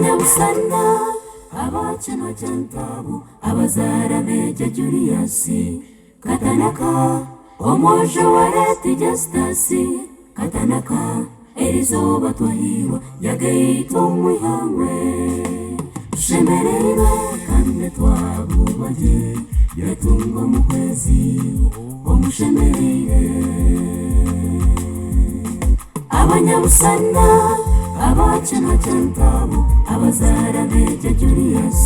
abanyabusana abakino cyantabu abazara meja Julius katanaka omojo wareti justasi katanaka erizoba twahirwa yagaito mwihangwe shemerera kandi twabubaje yatunga mu kwezi omushemerere abanyabusana abakino cyantabu abazara meja Julius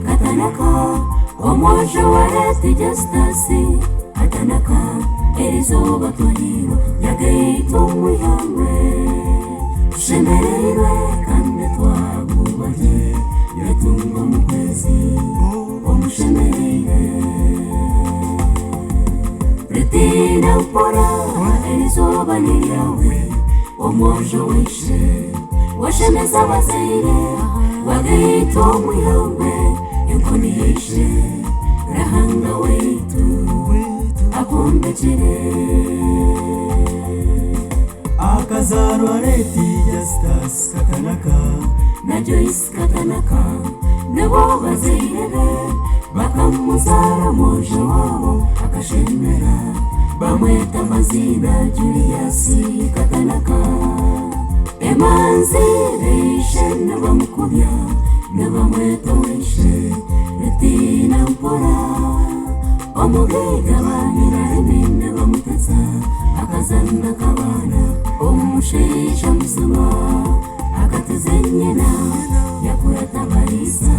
katanaka omojo wareti justasi katanaka erizoba twahirwa yagaito mwihangwe shemerera kandi twabubaje yatunga mu kwezi omushemerere retina mpora erizoba niryawe omojo wishe washemeza abazaire wagaito mwihangwe inkoni yishe rahanga weitu akumbekere akazarwa reti justas katanaka na Joyce katanaka nabo bazaire bakamuzara mojo wabo akashemera bamweta mazina Julius katanaka emanzi reishe nabamukubya nabamweta wishe retina mpora omugega banyira emine bamuteza akazanda kabana omusheisha musuma akateze nyina yakurata barisa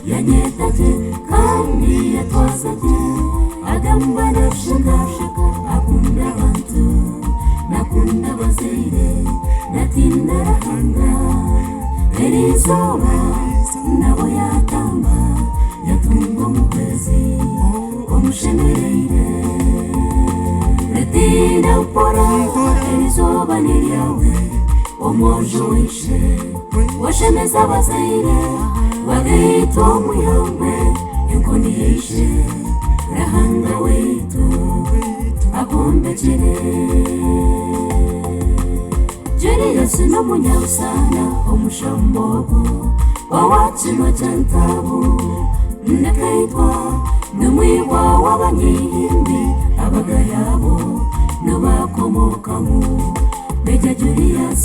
yanyetaje kandi yatwasaje agamba nashaka akunda abantu nakunda bazaire natinda rahanga erizoba nabo yatamba yatunga mu kwezi omushemerere retina mpora erizoba niryawe omojo wishe washemeza abazaire wagaito mwihangwe inkoni yishe rahanga weitu akumbekere Julius n'umunyabusana omushambogo wawakino cyantabu nakaitwa n'umwigwa w'abanyihimbi abagayabo n'abakomokamu meja Julius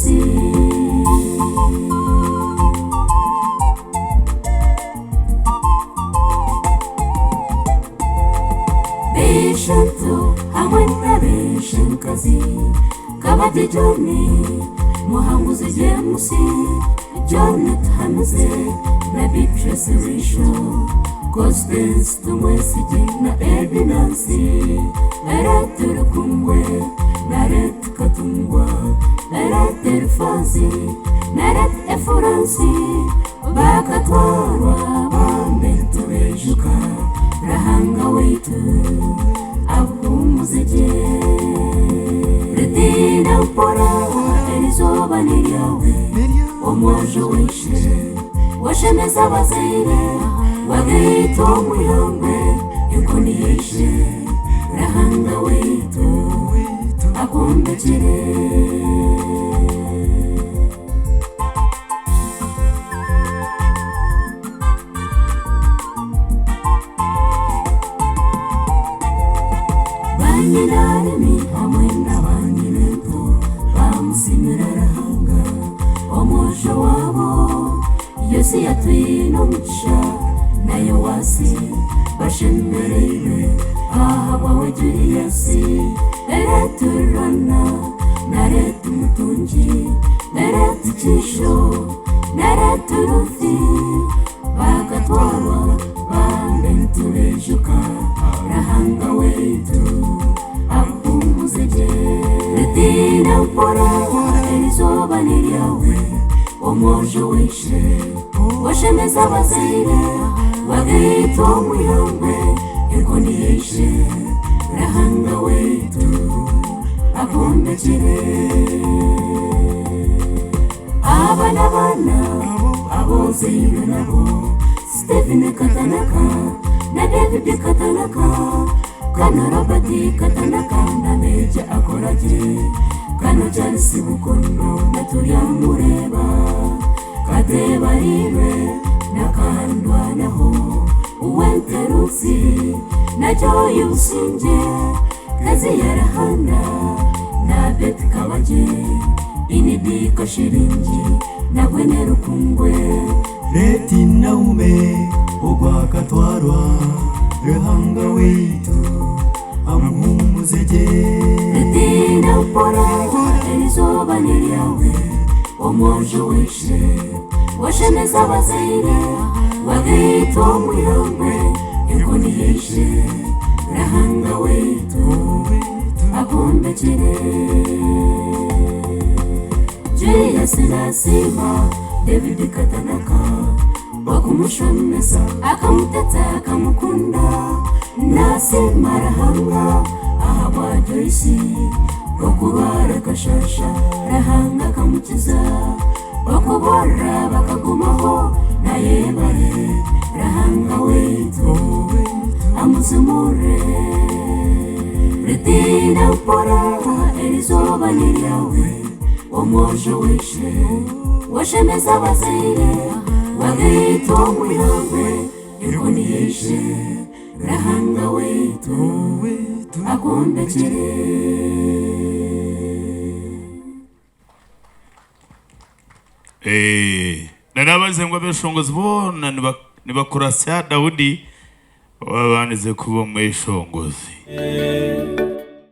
Beshanto hamwe na beshankazi kabadi Johnny muhanguzi James Janet Hamze na Beatrice Risho Constance Tumwesiji na Eddie Nancy Eret Rukumwe na Ret Katungwa Eret Erfazi na Ret Efuransi bakatwarwa bambetu bejuka rahanga weitu abumuzije retina mpora erizoba niryawe omojo wishe washemeza abazaire wagaito mwihangwe inkoni yishe rahanga weitu akumbekere banyinarimi hamwe n'abanyirento bamusimira rahanga omojo wabo yose yatwino mugisha nayo wasi bashemerere ahabawe Julius ereturana naretu mutunji naretu kisho naretu ruthi bakatwarwa bambentu bejuka rahanga weitu akumuzeje retina mpora erizoba niryawe omojo wishe washemeza abazaire wagaito mwihangwe inkoni yishe rahanga weitu akumbekere abana abozaire nabo Stephen katanaka na David katanaka kana Robert katanaka na meja akoraje kano Julius bukondo na turyamureba katebarire nakandwa naho uwenteruzi najyo yusinje kazi yarahana na beti kabaje inidiko shiringi nagwene rukungwe leti naume ogwakatwarwa rehanga weitu amuhumuzeje leti naupora elizoba nilyawe omojo wishe washemeza bazaire wagaitwa omwirongwe enkoni yishe rehanga weitu akumbekere Julius nasima David katanaka bakumushomesa akamuteta akamukunda nasima rahanga ahabwa Joyce bakurara kashasha rahanga kamukiza bakubora bakagumaho naye bare rahanga wetu amuzumure Retina upora elizoba nilyawe omojo wishe washemeza bazaire wagaitwa omwirongwe enkoni yishe rahanga wetu akumbekere narabaze ngo abeshongozi bona nibakurasya Dawudi babanize kuba mweshongozi